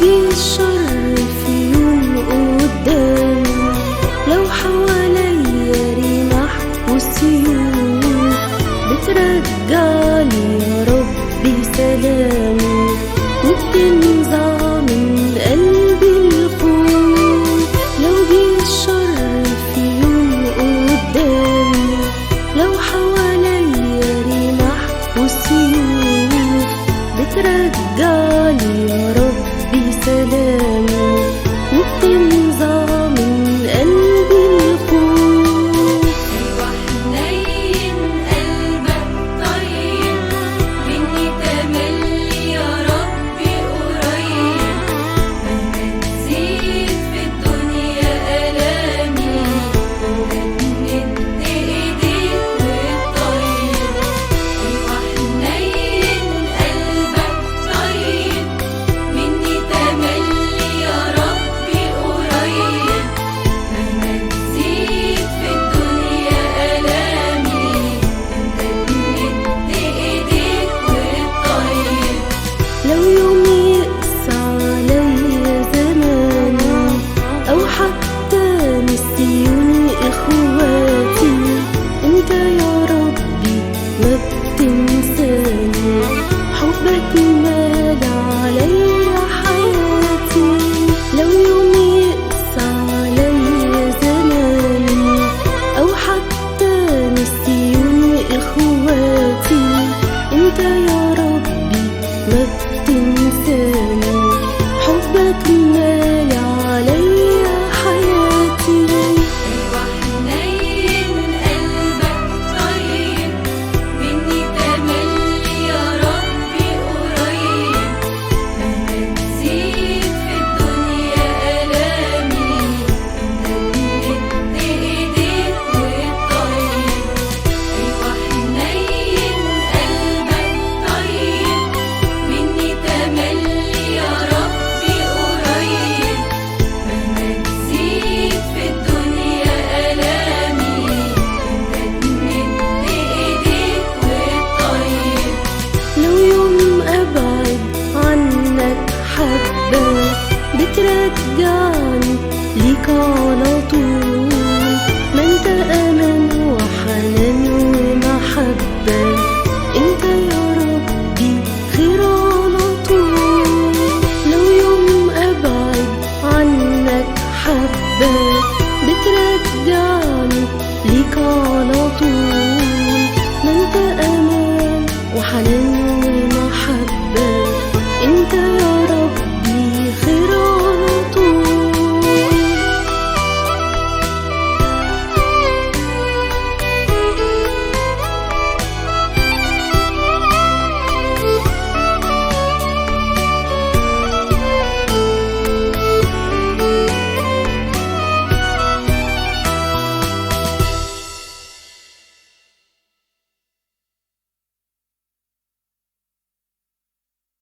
جه الشر في يوم قدامي، لو حواليا رماح وسيوف، بترجعلي يا ربي سلامي، وبتنزع من قلبي الخوف. لو جه الشر في يوم قدامي، لو حواليا رماح وسيوف، بترجعلي يا ربي سلامي، وبتنزع من قلبي الخوف. أيوة حنين قلبك طيب، مني تملي يا ربي قريب، مهما تزيد في الدنيا آلامي، هتمد إيديك وتطيب. أيوة حنين قلبك طيب، مني تملي يا ربي قريب، مهما تزيد في الدنيا آلامي، هتمد إيديك وتطيب. لو يوم يقسى عليا زماني، أو حتى نسيوني إخواتي، أنت يا ربي ما بتنساني، حبك مال عليا حياتي. لو يوم يقسى عليا زماني، أو حتى نسيوني إخواتي، أنت يا ربي ما بتنساني، حبك مال عليا حياتي. أيوة حنين قلبك طيب، مني تملي يا ربي قريب، مهما تزيد في الدنيا آلامي، هتمد إيديك وتطيب. أيوة حنين قلبك طيب، مني تملي يا ربي قريب، مهما تزيد في الدنيا آلامي، هتمد إيديك وتطيب. لو يوم أبعد عنك حبة، بترجعني ليك على طول، ما انت أمان وحنان ومحبة، انت يا ربي خير على طول. لو يوم أبعد عنك حبة، بترجعني ليك على طول، ما انت أمان وحنان